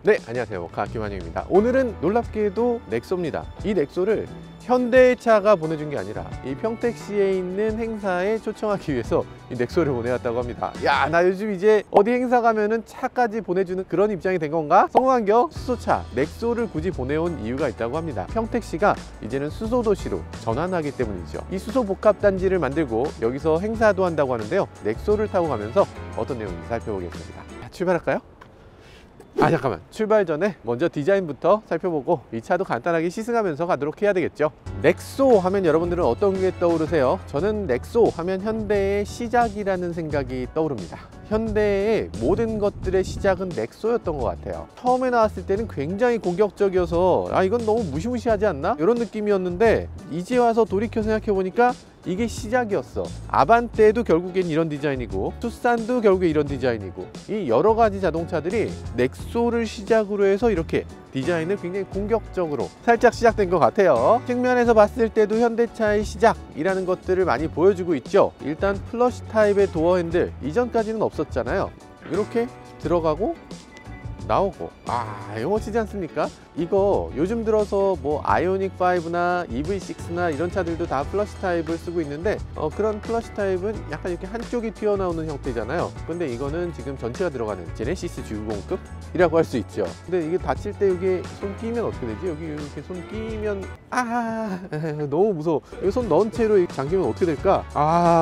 네, 안녕하세요. 모카 김한영입니다. 오늘은 놀랍게도 넥소입니다. 이 넥소를 현대차가 보내준 게 아니라 이 평택시에 있는 행사에 초청하기 위해서 이 넥소를 보내왔다고 합니다. 야, 나 요즘 이제 어디 행사 가면은 차까지 보내주는 그런 입장이 된 건가? 성공한겨 수소차 넥소를 굳이 보내온 이유가 있다고 합니다. 평택시가 이제는 수소도시로 전환하기 때문이죠. 이 수소복합단지를 만들고 여기서 행사도 한다고 하는데요. 넥소를 타고 가면서 어떤 내용인지 살펴보겠습니다. 자, 출발할까요? 잠깐만, 출발 전에 먼저 디자인부터 살펴보고 이 차도 간단하게 시승하면서 가도록 해야 되겠죠. 넥소 하면 여러분들은 어떤 게 떠오르세요? 저는 넥소 하면 현대의 시작이라는 생각이 떠오릅니다. 현대의 모든 것들의 시작은 넥소였던 것 같아요. 처음에 나왔을 때는 굉장히 공격적이어서 이건 너무 무시무시하지 않나? 이런 느낌이었는데 이제 와서 돌이켜 생각해보니까 이게 시작이었어. 아반떼도 결국엔 이런 디자인이고 투싼도 결국에 이런 디자인이고 이 여러 가지 자동차들이 넥소를 시작으로 해서 이렇게 디자인을 굉장히 공격적으로 살짝 시작된 것 같아요. 측면에서 봤을 때도 현대차의 시작이라는 것들을 많이 보여주고 있죠. 일단 플러시 타입의 도어 핸들, 이전까지는 없었잖아요. 이렇게 들어가고 나오고, 이거 멋지지 않습니까? 이거 요즘 들어서 뭐 아이오닉 5나 EV6나 이런 차들도 다 플러시 타입을 쓰고 있는데 그런 플러시 타입은 약간 이렇게 한쪽이 튀어나오는 형태잖아요. 근데 이거는 지금 전체가 들어가는 제네시스 G90급이라고 할 수 있죠. 근데 이게 닫힐 때 여기 손 끼면 어떻게 되지? 여기 이렇게 손 끼면 너무 무서워. 여기 손 넣은 채로 잠기면 어떻게 될까?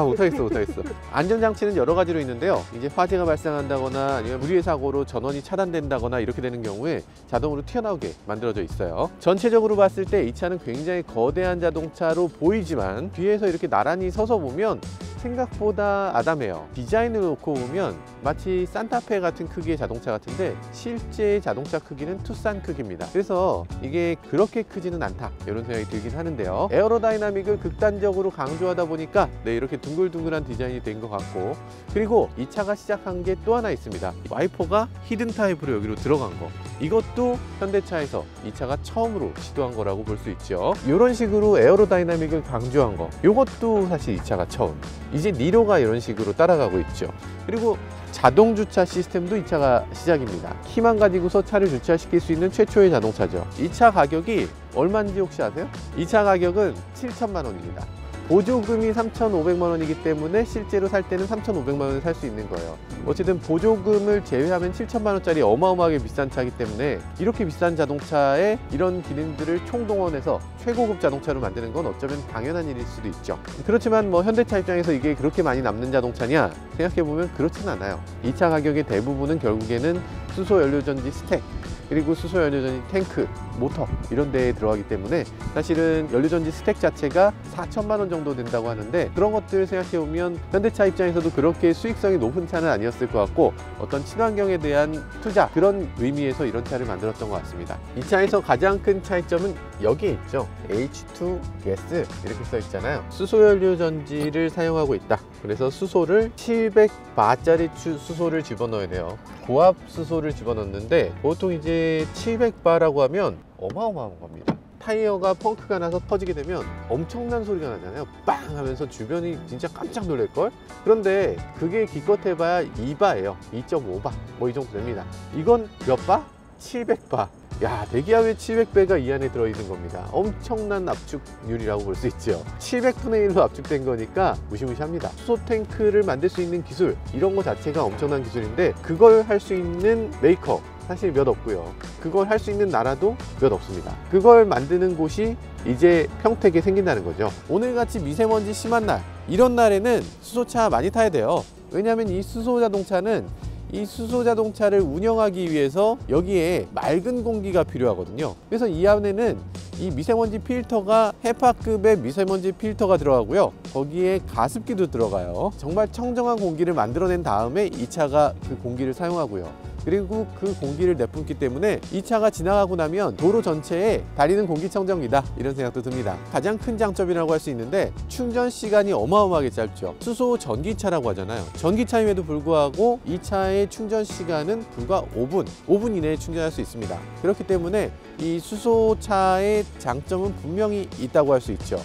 못하겠어. 안전장치는 여러 가지로 있는데요. 이제 화재가 발생한다거나 아니면 무리의 사고로 전원이 차단된다거나 이렇게 되는 경우에 자동으로 튀어나오게 만들어져 있어요. 전체적으로 봤을 때 이 차는 굉장히 거대한 자동차로 보이지만 뒤에서 이렇게 나란히 서서 보면 생각보다 아담해요. 디자인을 놓고 보면 마치 산타페 같은 크기의 자동차 같은데 실제 자동차 크기는 투싼 크기입니다. 그래서 이게 그렇게 크지는 않다 이런 생각이 들긴 하는데요. 에어로다이나믹을 극단적으로 강조하다 보니까 이렇게 둥글둥글한 디자인이 된 것 같고, 그리고 이 차가 시작한 게 또 하나 있습니다. 와이퍼가 히든 타입으로 여기로 들어간 거, 이것도 현대차에서 이 차가 처음으로 시도한 거라고 볼 수 있죠. 이런 식으로 에어로다이나믹을 강조한 거, 이것도 사실 이 차가 처음. 이제 니로가 이런 식으로 따라가고 있죠. 그리고 자동 주차 시스템도 이 차가 시작입니다. 키만 가지고서 차를 주차시킬 수 있는 최초의 자동차죠. 이 차 가격이 얼마인지 혹시 아세요? 이 차 가격은 7천만 원입니다. 보조금이 3,500만 원이기 때문에 실제로 살 때는 3,500만 원에 살 수 있는 거예요. 어쨌든 보조금을 제외하면 7천만 원짜리 어마어마하게 비싼 차이기 때문에 이렇게 비싼 자동차에 이런 기능들을 총동원해서 최고급 자동차로 만드는 건 어쩌면 당연한 일일 수도 있죠. 그렇지만 뭐 현대차 입장에서 이게 그렇게 많이 남는 자동차냐 생각해보면 그렇진 않아요. 이 차 가격의 대부분은 결국에는 수소연료전지 스택, 그리고 수소연료전지 탱크, 모터 이런 데에 들어가기 때문에 사실은 연료전지 스택 자체가 4천만 원 정도 된다고 하는데, 그런 것들을 생각해보면 현대차 입장에서도 그렇게 수익성이 높은 차는 아니었을 것 같고 어떤 친환경에 대한 투자, 그런 의미에서 이런 차를 만들었던 것 같습니다. 이 차에서 가장 큰 차이점은 여기에 있죠. H2 가스 이렇게 써 있잖아요. 수소연료전지를 사용하고 있다. 그래서 수소를 700바짜리 수소를 집어넣어야 돼요. 고압 수소를 집어넣는데 보통 이제 700바라고 하면 어마어마한 겁니다. 타이어가 펑크가 나서 터지게 되면 엄청난 소리가 나잖아요. 빵 하면서 주변이 진짜 깜짝 놀랄걸? 그런데 그게 기껏 해봐야 2바예요 2.5바 뭐 이 정도 됩니다. 이건 몇 바? 700바. 야, 대기하에 700배가 이 안에 들어있는 겁니다. 엄청난 압축률이라고 볼 수 있죠. 700분의 1로 압축된 거니까 무시무시합니다. 수소 탱크를 만들 수 있는 기술, 이런 거 자체가 엄청난 기술인데 그걸 할 수 있는 메이커 사실 몇 없고요. 그걸 할 수 있는 나라도 몇 없습니다. 그걸 만드는 곳이 이제 평택에 생긴다는 거죠. 오늘같이 미세먼지 심한 날, 이런 날에는 수소차 많이 타야 돼요. 왜냐하면 이 수소 자동차는 이 수소 자동차를 운영하기 위해서 여기에 맑은 공기가 필요하거든요. 그래서 이 안에는 이 미세먼지 필터가 헤파급의 미세먼지 필터가 들어가고요. 거기에 가습기도 들어가요. 정말 청정한 공기를 만들어낸 다음에 이 차가 그 공기를 사용하고요. 그리고 그 공기를 내뿜기 때문에 이 차가 지나가고 나면 도로 전체에 다리는 공기청정기다, 이런 생각도 듭니다. 가장 큰 장점이라고 할 수 있는데 충전 시간이 어마어마하게 짧죠. 수소 전기차라고 하잖아요. 전기차임에도 불구하고 이 차의 충전 시간은 불과 5분 이내에 충전할 수 있습니다. 그렇기 때문에 이 수소차의 장점은 분명히 있다고 할 수 있죠.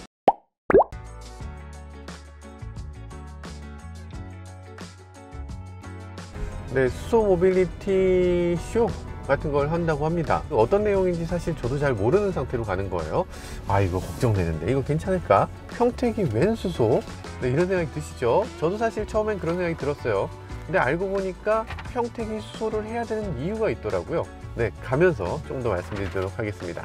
네, 수소 모빌리티 쇼 같은 걸 한다고 합니다. 어떤 내용인지 사실 저도 잘 모르는 상태로 가는 거예요. 아, 이거 걱정되는데 이거 괜찮을까? 평택이 웬 수소? 네, 이런 생각이 드시죠? 저도 사실 처음엔 그런 생각이 들었어요. 근데 알고 보니까 평택이 수소를 해야 되는 이유가 있더라고요. 네, 가면서 좀 더 말씀드리도록 하겠습니다.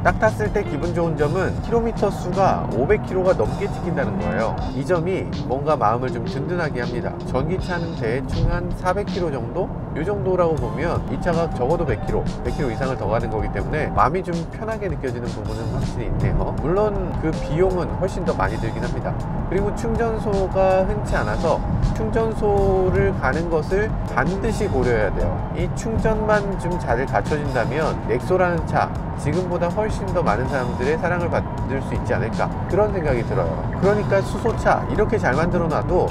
딱 탔을 때 기분 좋은 점은 킬로미터 수가 500km가 넘게 찍힌다는 거예요. 이 점이 뭔가 마음을 좀 든든하게 합니다. 전기차는 대충 한 400km 정도? 이 정도라고 보면 이 차가 적어도 100km 이상을 더 가는 거기 때문에 마음이 좀 편하게 느껴지는 부분은 확실히 있네요. 물론 그 비용은 훨씬 더 많이 들긴 합니다. 그리고 충전소가 흔치 않아서 충전소를 가는 것을 반드시 고려해야 돼요. 이 충전만 좀 잘 갖춰진다면 넥소라는 차, 지금보다 훨씬 더 많은 사람들의 사랑을 받을 수 있지 않을까, 그런 생각이 들어요. 그러니까 수소차 이렇게 잘 만들어 놔도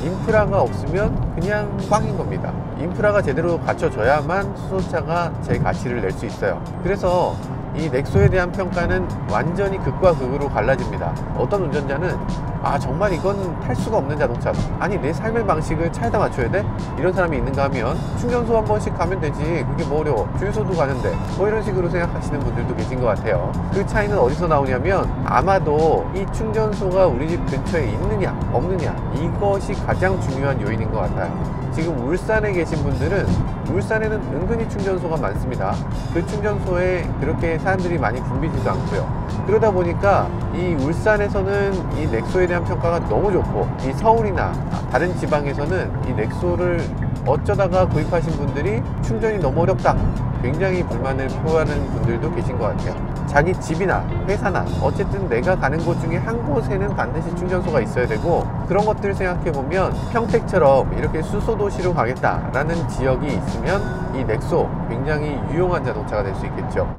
인프라가 없으면 그냥 꽝인 겁니다. 인프라가 제대로 갖춰져야만 수소차가 제 가치를 낼 수 있어요. 그래서 이 넥소에 대한 평가는 완전히 극과 극으로 갈라집니다. 어떤 운전자는 아, 정말 이건 탈 수가 없는 자동차다, 아니 내 삶의 방식을 차에다 맞춰야 돼? 이런 사람이 있는가 하면 충전소 한 번씩 가면 되지, 그게 뭐 어려워, 주유소도 가는데, 뭐 이런 식으로 생각하시는 분들도 계신 것 같아요. 그 차이는 어디서 나오냐면 아마도 이 충전소가 우리 집 근처에 있느냐 없느냐, 이것이 가장 중요한 요인인 것 같아요. 지금 울산에 계신 분들은 울산에는 은근히 충전소가 많습니다. 그 충전소에 그렇게 사람들이 많이 붐비지도 않고요. 그러다 보니까 이 울산에서는 이 넥소에 대한 평가가 너무 좋고, 이 서울이나 다른 지방에서는 이 넥소를 어쩌다가 구입하신 분들이 충전이 너무 어렵다, 굉장히 불만을 표하는 분들도 계신 것 같아요. 자기 집이나 회사나 어쨌든 내가 가는 곳 중에 한 곳에는 반드시 충전소가 있어야 되고, 그런 것들을 생각해 보면 평택처럼 이렇게 수소도시로 가겠다라는 지역이 있으면 이 넥소 굉장히 유용한 자동차가 될 수 있겠죠.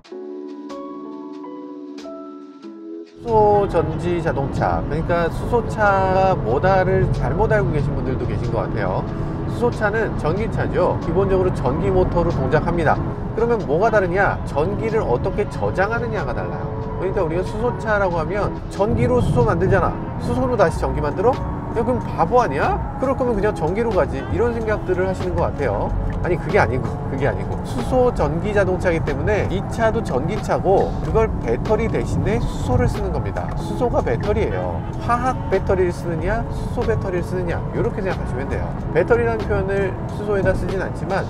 수소 전지 자동차, 그러니까 수소차 뭐다를 잘못 알고 계신 분들도 계신 것 같아요. 수소차는 전기차죠. 기본적으로 전기 모터로 동작합니다. 그러면 뭐가 다르냐? 전기를 어떻게 저장하느냐가 달라요. 그러니까 우리가 수소차라고 하면 전기로 수소 만들잖아, 수소로 다시 전기 만들어? 야, 그럼 바보 아니야? 그럴 거면 그냥 전기로 가지, 이런 생각들을 하시는 것 같아요. 아니, 그게 아니고 수소 전기 자동차이기 때문에 이 차도 전기차고, 그걸 배터리 대신에 수소를 쓰는 겁니다. 수소가 배터리예요. 화학 배터리를 쓰느냐 수소 배터리를 쓰느냐, 이렇게 생각하시면 돼요. 배터리라는 표현을 수소에다 쓰진 않지만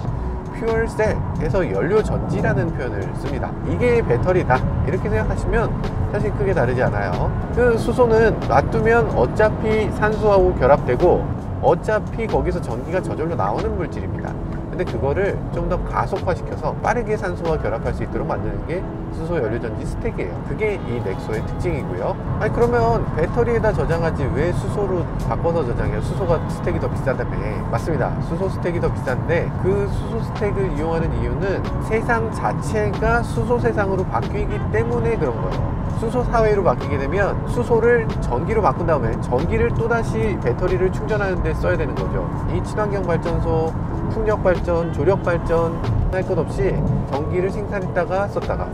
퓨얼셀에서 연료 전지라는 표현을 씁니다. 이게 배터리다, 이렇게 생각하시면 사실 크게 다르지 않아요. 그 수소는 놔두면 어차피 산소하고 결합되고 어차피 거기서 전기가 저절로 나오는 물질입니다. 근데 그거를 좀 더 가속화시켜서 빠르게 산소와 결합할 수 있도록 만드는 게 수소 연료전지 스택이에요. 그게 이 넥소의 특징이고요. 아니, 그러면 배터리에다 저장하지 왜 수소로 바꿔서 저장해요? 수소가 스택이 더 비싸다며. 맞습니다. 수소 스택이 더 비싼데, 그 수소 스택을 이용하는 이유는 세상 자체가 수소 세상으로 바뀌기 때문에 그런 거예요. 수소 사회로 바뀌게 되면 수소를 전기로 바꾼 다음에 전기를 또다시 배터리를 충전하는 데 써야 되는 거죠. 이 친환경 발전소, 풍력 발전, 조력 발전 할 것 없이 전기를 생산했다가 썼다,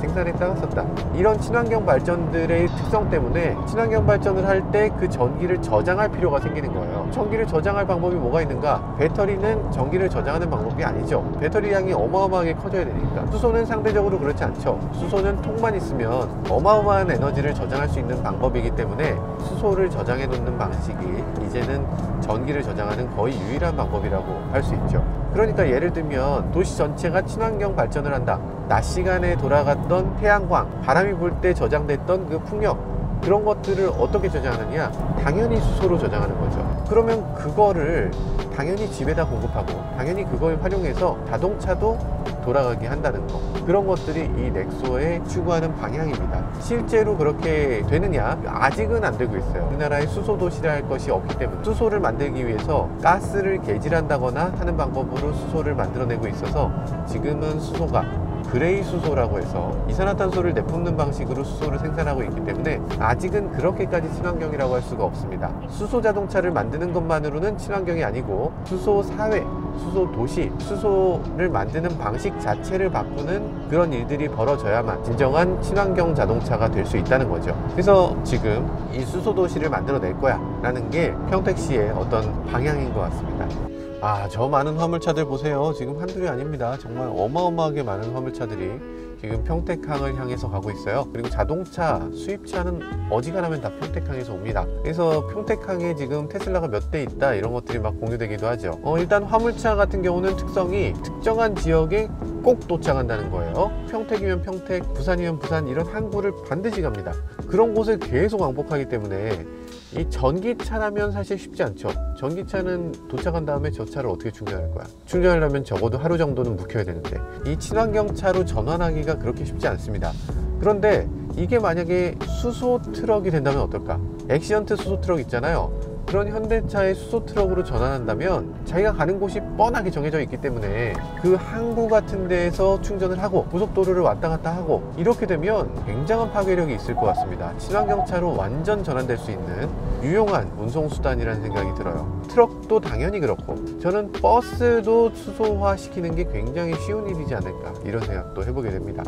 이런 친환경 발전들의 특성 때문에 친환경 발전을 할 때 그 전기를 저장할 필요가 생기는 거예요. 전기를 저장할 방법이 뭐가 있는가? 배터리는 전기를 저장하는 방법이 아니죠. 배터리 양이 어마어마하게 커져야 되니까. 수소는 상대적으로 그렇지 않죠. 수소는 통만 있으면 어마어마한 에너지를 저장할 수 있는 방법이기 때문에 수소를 저장해 놓는 방식이 이제는 전기를 저장하는 거의 유일한 방법이라고 할 수 있죠. 그러니까 예를 들면 도시 전체가 친환경 발전을 한다. 낮 시간에 돌아갔던 태양광, 바람이 불 때 저장됐던 그 풍력, 그런 것들을 어떻게 저장하느냐? 당연히 수소로 저장하는 거죠. 그러면 그거를 당연히 집에다 공급하고 당연히 그걸 활용해서 자동차도 돌아가게 한다는 거, 그런 것들이 이 넥소의 추구하는 방향입니다. 실제로 그렇게 되느냐? 아직은 안 되고 있어요. 우리나라에 수소 도시라 할 것이 없기 때문에 수소를 만들기 위해서 가스를 개질한다거나 하는 방법으로 수소를 만들어내고 있어서 지금은 수소가 그레이 수소라고 해서 이산화탄소를 내뿜는 방식으로 수소를 생산하고 있기 때문에 아직은 그렇게까지 친환경이라고 할 수가 없습니다. 수소 자동차를 만드는 것만으로는 친환경이 아니고 수소 사회, 수소 도시, 수소를 만드는 방식 자체를 바꾸는 그런 일들이 벌어져야만 진정한 친환경 자동차가 될 수 있다는 거죠. 그래서 지금 이 수소 도시를 만들어낼 거야 라는 게 평택시의 어떤 방향인 것 같습니다. 저 많은 화물차들 보세요. 지금 한둘이 아닙니다. 정말 어마어마하게 많은 화물차들이 지금 평택항을 향해서 가고 있어요. 그리고 자동차 수입차는 어지간하면 다 평택항에서 옵니다. 그래서 평택항에 지금 테슬라가 몇 대 있다 이런 것들이 막 공유되기도 하죠. 일단 화물차 같은 경우는 특성이 특정한 지역에 꼭 도착한다는 거예요. 평택이면 평택, 부산이면 부산, 이런 항구를 반드시 갑니다. 그런 곳을 계속 왕복하기 때문에 이 전기차라면 사실 쉽지 않죠. 전기차는 도착한 다음에 저 차를 어떻게 충전할 거야? 충전하려면 적어도 하루 정도는 묵혀야 되는데, 이 친환경차로 전환하기가 그렇게 쉽지 않습니다. 그런데 이게 만약에 수소 트럭이 된다면 어떨까? 엑시언트 수소 트럭 있잖아요. 그런 현대차의 수소 트럭으로 전환한다면 자기가 가는 곳이 뻔하게 정해져 있기 때문에 그 항구 같은 데에서 충전을 하고 고속도로를 왔다 갔다 하고, 이렇게 되면 굉장한 파괴력이 있을 것 같습니다. 친환경차로 완전 전환될 수 있는 유용한 운송수단이라는 생각이 들어요. 트럭도 당연히 그렇고, 저는 버스도 수소화 시키는 게 굉장히 쉬운 일이지 않을까, 이런 생각도 해보게 됩니다.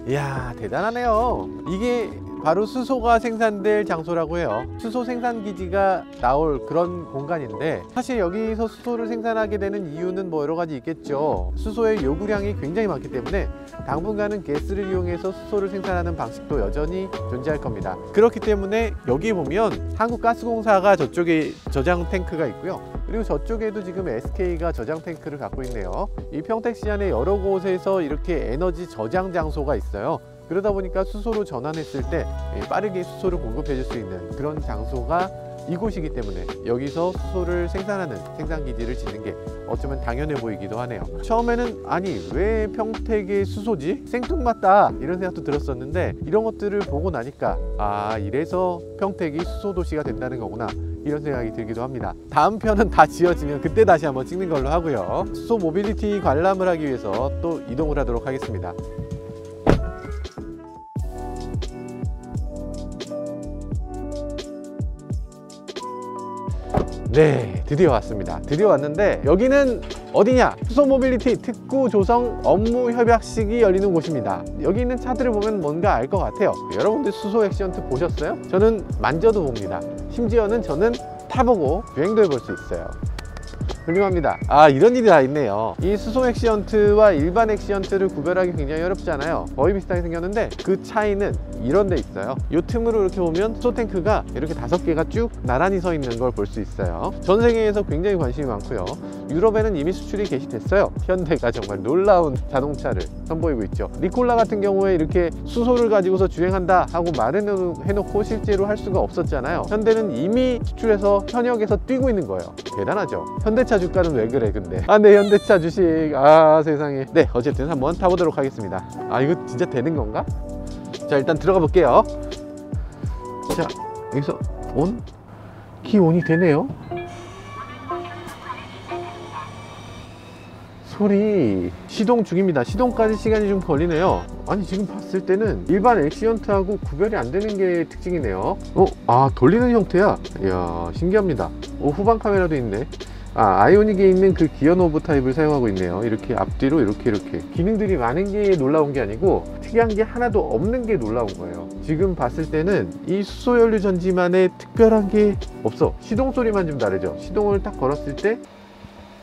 이야, 대단하네요. 이게 바로 수소가 생산될 장소라고 해요. 수소 생산 기지가 나올 그런 공간인데, 사실 여기서 수소를 생산하게 되는 이유는 뭐 여러 가지 있겠죠. 수소의 요구량이 굉장히 많기 때문에 당분간은 가스를 이용해서 수소를 생산하는 방식도 여전히 존재할 겁니다. 그렇기 때문에 여기 보면 한국가스공사가 저쪽에 저장 탱크가 있고요. 그리고 저쪽에도 지금 SK가 저장 탱크를 갖고 있네요. 이 평택시 안에 여러 곳에서 이렇게 에너지 저장 장소가 있어요. 그러다 보니까 수소로 전환했을 때 빠르게 수소를 공급해 줄 수 있는 그런 장소가 이곳이기 때문에 여기서 수소를 생산하는 생산기지를 짓는 게 어쩌면 당연해 보이기도 하네요. 처음에는 아니 왜 평택에 수소지? 생뚱맞다 이런 생각도 들었었는데, 이런 것들을 보고 나니까 이래서 평택이 수소도시가 된다는 거구나, 이런 생각이 들기도 합니다. 다음 편은 다 지어지면 그때 다시 한번 찍는 걸로 하고요. 수소 모빌리티 관람을 하기 위해서 또 이동을 하도록 하겠습니다. 네, 드디어 왔습니다. 드디어 왔는데 여기는 어디냐? 수소 모빌리티 특구 조성 업무 협약식이 열리는 곳입니다. 여기 있는 차들을 보면 뭔가 알 것 같아요. 여러분들 수소 엑시언트 보셨어요? 저는 만져도 봅니다. 심지어는 저는 타보고 주행도 해볼 수 있어요. 훌륭합니다. 이런 일이 다 있네요. 이 수소 엑시언트와 일반 엑시언트를 구별하기 굉장히 어렵잖아요. 거의 비슷하게 생겼는데 그 차이는 이런 데 있어요. 이 틈으로 이렇게 보면 수소 탱크가 이렇게 5개가 쭉 나란히 서 있는 걸 볼 수 있어요. 전 세계에서 굉장히 관심이 많고요. 유럽에는 이미 수출이 개시됐어요. 현대가 정말 놀라운 자동차를 선보이고 있죠. 니콜라 같은 경우에 이렇게 수소를 가지고서 주행한다 하고 말은 해놓고 실제로 할 수가 없었잖아요. 현대는 이미 수출해서 현역에서 뛰고 있는 거예요. 대단하죠. 현대차 주가는 왜 그래 근데. 네, 현대차 주식 세상에. 네, 어쨌든 한번 타보도록 하겠습니다. 이거 진짜 되는 건가? 자, 일단 들어가 볼게요. 자, 여기서 온? 키 온이 되네요. 소리 시동 중입니다. 시동까지 시간이 좀 걸리네요. 아니 지금 봤을 때는 일반 엑시언트하고 구별이 안 되는 게 특징이네요. 돌리는 형태야. 이야, 신기합니다. 후방 카메라도 있네. 아이오닉에 있는 그 기어 노브 타입을 사용하고 있네요. 이렇게 앞뒤로 이렇게 기능들이 많은 게 놀라운 게 아니고 특이한 게 하나도 없는 게 놀라운 거예요. 지금 봤을 때는 이 수소연료 전지만의 특별한 게 없어. 시동 소리만 좀 다르죠. 시동을 딱 걸었을 때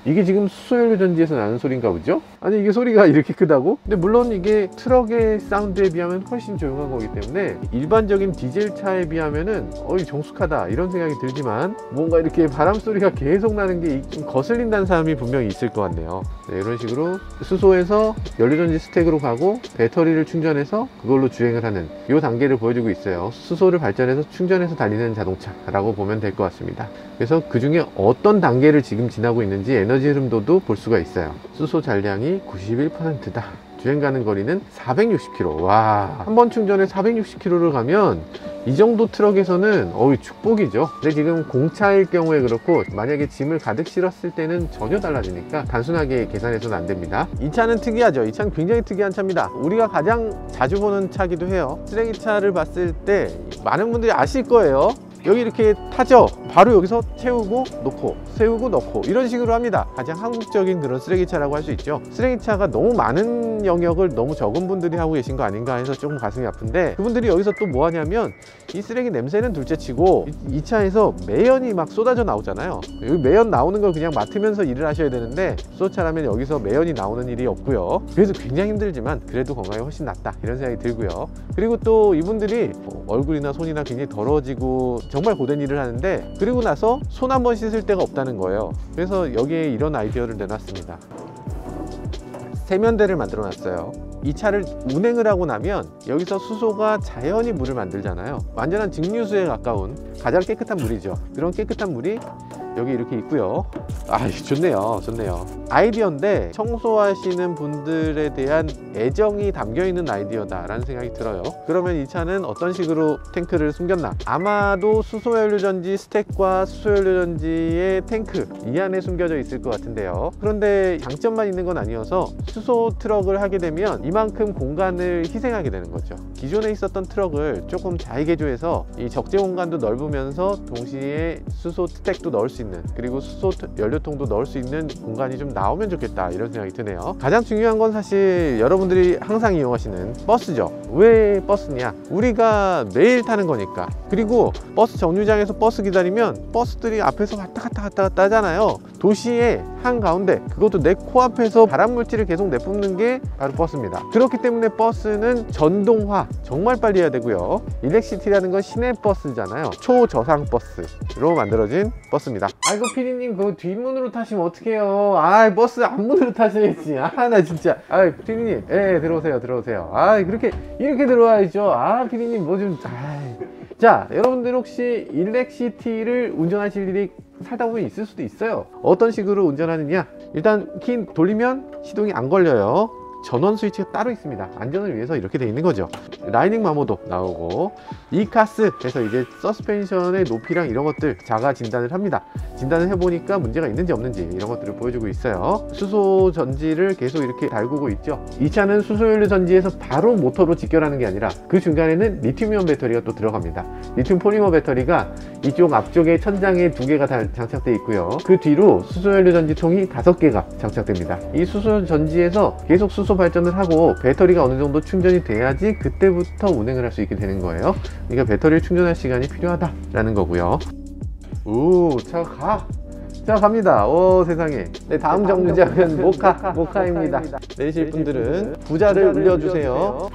이게 지금 수소연료 전지에서 나는 소리인가 보죠? 아니 이게 소리가 이렇게 크다고? 근데 물론 이게 트럭의 사운드에 비하면 훨씬 조용한 거기 때문에 일반적인 디젤 차에 비하면은 정숙하다 이런 생각이 들지만, 뭔가 이렇게 바람 소리가 계속 나는 게 좀 거슬린다는 사람이 분명히 있을 것 같네요. 네, 이런 식으로 수소에서 연료전지 스택으로 가고 배터리를 충전해서 그걸로 주행을 하는 이 단계를 보여주고 있어요. 수소를 발전해서 충전해서 달리는 자동차라고 보면 될 것 같습니다. 그래서 그 중에 어떤 단계를 지금 지나고 있는지 에너지 흐름도도 볼 수가 있어요. 수소 잔량이 91%다. 주행 가는 거리는 460km. 와, 한 번 충전에 460km를 가면 이 정도 트럭에서는 축복이죠. 근데 지금 공차일 경우에 그렇고, 만약에 짐을 가득 실었을 때는 전혀 달라지니까 단순하게 계산해서는 안 됩니다. 이 차는 특이하죠. 이 차는 굉장히 특이한 차입니다. 우리가 가장 자주 보는 차기도 해요. 쓰레기차를 봤을 때 많은 분들이 아실 거예요. 여기 이렇게 타죠. 바로 여기서 채우고 놓고 세우고 넣고 이런 식으로 합니다. 가장 한국적인 그런 쓰레기차라고 할 수 있죠. 쓰레기차가 너무 많은 영역을 너무 적은 분들이 하고 계신 거 아닌가 해서 조금 가슴이 아픈데, 그분들이 여기서 또 뭐 하냐면 이 쓰레기 냄새는 둘째치고 이 차에서 매연이 막 쏟아져 나오잖아요. 여기 매연 나오는 걸 그냥 맡으면서 일을 하셔야 되는데, 수소차라면 여기서 매연이 나오는 일이 없고요. 그래서 굉장히 힘들지만 그래도 건강이 훨씬 낫다 이런 생각이 들고요. 그리고 또 이분들이 얼굴이나 손이나 굉장히 더러지고 정말 고된 일을 하는데, 그리고 나서 손 한 번 씻을 데가 없다는 거예요. 그래서 여기에 이런 아이디어를 내놨습니다. 세면대를 만들어 놨어요. 이 차를 운행을 하고 나면 여기서 수소가 자연히 물을 만들잖아요. 완전한 증류수에 가까운 가장 깨끗한 물이죠. 그런 깨끗한 물이 여기 이렇게 있고요. 아, 좋네요. 좋네요. 아이디어인데 청소하시는 분들에 대한 애정이 담겨있는 아이디어다라는 생각이 들어요. 그러면 이 차는 어떤 식으로 탱크를 숨겼나? 아마도 수소연료전지 스택과 수소연료전지의 탱크 이 안에 숨겨져 있을 것 같은데요. 그런데 장점만 있는 건 아니어서 수소 트럭을 하게 되면 이만큼 공간을 희생하게 되는 거죠. 기존에 있었던 트럭을 조금 자위개조해서 이 적재 공간도 넓으면서 동시에 수소 스택도 넣을 수 있는, 그리고 수소 연료통도 넣을 수 있는 공간이 좀 나오면 좋겠다 이런 생각이 드네요. 가장 중요한 건 사실 여러분들이 항상 이용하시는 버스죠. 왜 버스냐? 우리가 매일 타는 거니까. 그리고 버스 정류장에서 버스 기다리면 버스들이 앞에서 왔다 갔다 하잖아요. 도시의 한가운데, 그것도 내 코앞에서 발암물질을 계속 내뿜는 게 바로 버스입니다. 그렇기 때문에 버스는 전동화 정말 빨리 해야 되고요. 일렉시티라는 건 시내 버스잖아요. 초저상 버스로 만들어진 버스입니다. 아이고 피디님, 그 뒷문으로 타시면 어떡해요. 아, 버스 앞문으로 타셔야지. 아, 나 진짜. 아, 피디님, 들어오세요. 아, 이렇게 들어와야죠. 아, 피디님 뭐 좀. 자, 여러분들 혹시 일렉시티를 운전하실 일이 살다 보면 있을 수도 있어요. 어떤 식으로 운전하느냐? 일단 키 돌리면 시동이 안 걸려요. 전원 스위치가 따로 있습니다. 안전을 위해서 이렇게 돼 있는 거죠. 라이닝 마모도 나오고, 이카스 해서 이제 서스펜션의 높이랑 이런 것들 자가 진단을 합니다. 진단을 해보니까 문제가 있는지 없는지 이런 것들을 보여주고 있어요. 수소 전지를 계속 이렇게 달구고 있죠. 이 차는 수소연료 전지에서 바로 모터로 직결하는 게 아니라 그 중간에는 리튬이온 배터리가 또 들어갑니다. 리튬 포리머 배터리가 이쪽 앞쪽에 천장에 2개가 장착되어 있고요. 그 뒤로 수소연료 전지통이 5개가 장착됩니다. 이 수소 전지에서 계속 수소 발전을 하고 배터리가 어느 정도 충전이 돼야지 그때부터 운행을 할 수 있게 되는 거예요. 그러니까 배터리를 충전할 시간이 필요하다라는 거고요. 오, 차가 갑니다. 오, 세상에. 네, 다음 정류장은 모카입니다. 내리실 분들은 부자를 울려주세요.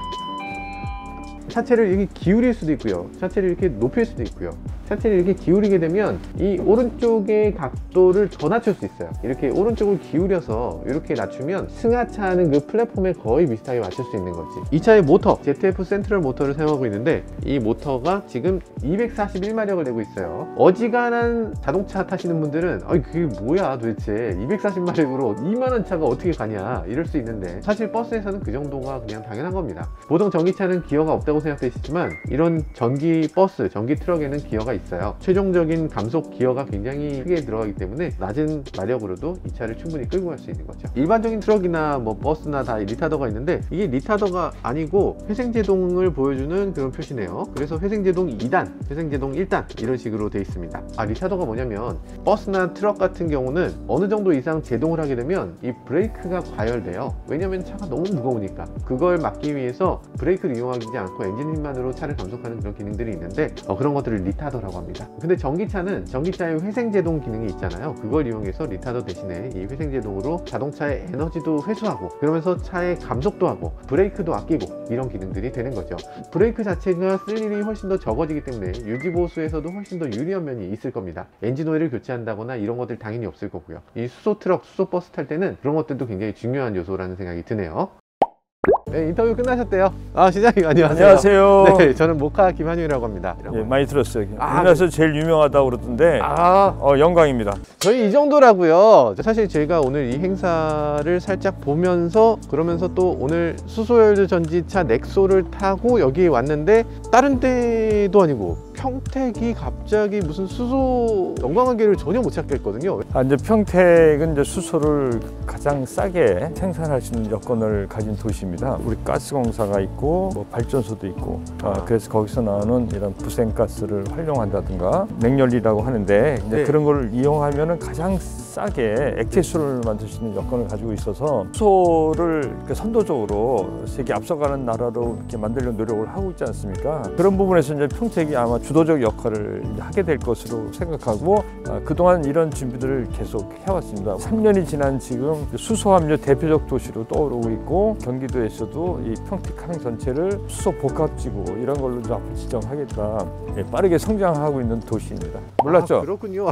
차체를 이렇게 기울일 수도 있고요. 차체를 이렇게 높일 수도 있고요. 차체를 이렇게 기울이게 되면 이 오른쪽의 각도를 더 낮출 수 있어요. 이렇게 오른쪽을 기울여서 이렇게 낮추면 승하차하는 그 플랫폼에 거의 비슷하게 맞출 수 있는 거지. 이 차의 모터, ZF 센트럴 모터를 사용하고 있는데, 이 모터가 지금 241마력을 내고 있어요. 어지간한 자동차 타시는 분들은 그게 뭐야 도대체 240마력으로 이만한 차가 어떻게 가냐 이럴 수 있는데, 사실 버스에서는 그 정도가 그냥 당연한 겁니다. 보통 전기차는 기어가 없다고 생각되시지만 이런 전기 버스, 전기 트럭에는 기어가 있어요. 최종적인 감속 기어가 굉장히 크게 들어가기 때문에 낮은 마력으로도 이 차를 충분히 끌고 갈 수 있는 거죠. 일반적인 트럭이나 뭐 버스나 다 리타더가 있는데, 이게 리타더가 아니고 회생제동을 보여주는 그런 표시네요. 그래서 회생제동 2단, 회생제동 1단 이런 식으로 되어 있습니다. 리타더가 뭐냐면 버스나 트럭 같은 경우는 어느 정도 이상 제동을 하게 되면 이 브레이크가 과열돼요. 왜냐면 차가 너무 무거우니까. 그걸 막기 위해서 브레이크를 이용하지 않고 엔진 힘만으로 차를 감속하는 그런 기능들이 있는데, 그런 것들을 리타더라고 합니다. 근데 전기차는 전기차의 회생제동 기능이 있잖아요. 그걸 이용해서 리타더 대신에 이 회생제동으로 자동차의 에너지도 회수하고, 그러면서 차의 감속도 하고 브레이크도 아끼고 이런 기능들이 되는 거죠. 브레이크 자체가 쓸 일이 훨씬 더 적어지기 때문에 유지보수에서도 훨씬 더 유리한 면이 있을 겁니다. 엔진 오일을 교체한다거나 이런 것들 당연히 없을 거고요. 이 수소 트럭, 수소 버스 탈 때는 그런 것들도 굉장히 중요한 요소라는 생각이 드네요. 네, 인터뷰 끝나셨대요. 시장님 안녕하세요. 안녕하세요. 네, 저는 모카 김한용이라고 합니다. 예, 많이 들었어요. 우리나라에서 제일 유명하다고 그러던데 영광입니다. 저희 이 정도라고요. 사실 제가 오늘 이 행사를 살짝 보면서, 그러면서 또 오늘 수소연료 전지차 넥소를 타고 여기에 왔는데, 다른 데도 아니고 평택이 갑자기 무슨 수소 관광객을 전혀 못 찾겠거든요. 이제 평택은 이제 수소를 가장 싸게 생산할 수 있는 여건을 가진 도시입니다. 보니까 우리 가스공사가 있고 뭐 발전소도 있고 그래서 거기서 나오는 이런 부생가스를 활용한다든가 냉열이라고 하는데 이제 네. 그런 걸 이용하면은 가장 싸게 액체수를 만들 수 있는 여건을 가지고 있어서 수소를 이렇게 선도적으로 세계 앞서가는 나라로 이렇게 만들려는 노력을 하고 있지 않습니까? 그런 부분에서 이제 평택이 아마 주도적 역할을 하게 될 것으로 생각하고 그동안 이런 준비들을 계속 해왔습니다. 3년이 지난 지금 수소 함유 대표적 도시로 떠오르고 있고 경기도에서도 이 평택항 전체를 수소 복합지구 이런 걸로 좀 앞으로 지정하겠다. 빠르게 성장하고 있는 도시입니다. 몰랐죠? 그렇군요.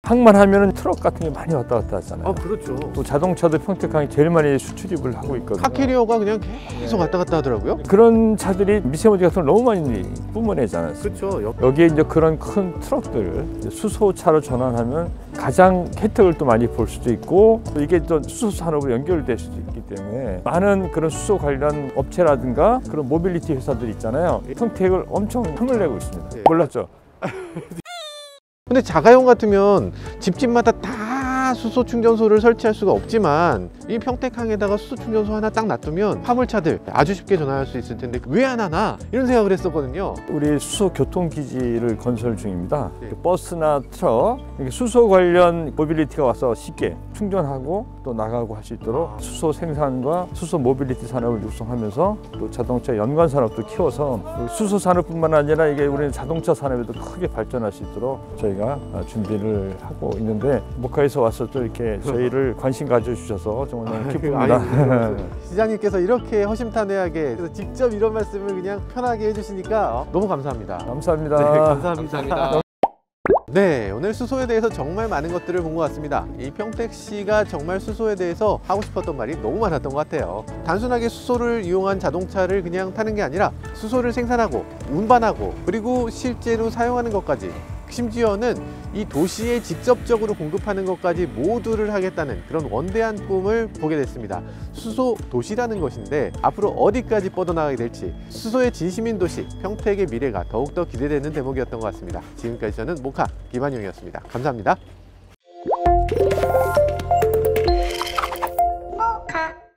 항만 하면은 트럭 같은 게 많이 왔다 갔다 하잖아요. 그렇죠. 또 자동차도 평택항이 제일 많이 수출입을 하고 있거든요. 카캐리어가 그냥 계속 왔다 갔다 하더라고요. 그런 차들이 미세먼지 같은 걸 너무 많이 뿜어내잖아요. 그렇죠. 여기에 이제 그런 큰 트럭들 수소차로 전환하면 가장 혜택을 또 많이 볼 수도 있고 또 이게 또 수소 산업으로 연결될 수도 있기 때문에 많은 그런 수소 관련 업체라든가 그런 모빌리티 회사들 있잖아요. 평택을 엄청 힘을 내고 있습니다. 네. 몰랐죠? 근데 자가용 같으면 집집마다 다 수소 충전소를 설치할 수가 없지만 이 평택항에다가 수소 충전소 하나 딱 놔두면 화물차들 아주 쉽게 전환할 수 있을 텐데 왜 안 하나 이런 생각을 했었거든요. 우리 수소 교통기지를 건설 중입니다. 네. 버스나 트럭, 수소 관련 모빌리티가 와서 쉽게 충전하고 또 나가고 할 수 있도록 수소 생산과 수소 모빌리티 산업을 육성하면서 또 자동차 연관 산업도 키워서 수소 산업뿐만 아니라 이게 우리는 자동차 산업에도 크게 발전할 수 있도록 저희가 준비를 하고 있는데 목화에서 와서 또 이렇게 저희를 관심 가져주셔서 정말 너무 기쁩니다. 시장님께서 이렇게 허심탄회하게 그래서 직접 이런 말씀을 그냥 편하게 해주시니까 너무 감사합니다. 감사합니다. 네, 감사합니다. 네, 오늘 수소에 대해서 정말 많은 것들을 본 것 같습니다. 이 평택시가 정말 수소에 대해서 하고 싶었던 말이 너무 많았던 것 같아요. 단순하게 수소를 이용한 자동차를 그냥 타는 게 아니라 수소를 생산하고 운반하고 그리고 실제로 사용하는 것까지 심지어는 이 도시에 직접적으로 공급하는 것까지 모두를 하겠다는 그런 원대한 꿈을 보게 됐습니다. 수소 도시라는 것인데 앞으로 어디까지 뻗어나가게 될지 수소의 진심인 도시 평택의 미래가 더욱더 기대되는 대목이었던 것 같습니다. 지금까지 저는 모카 김한용이었습니다. 감사합니다.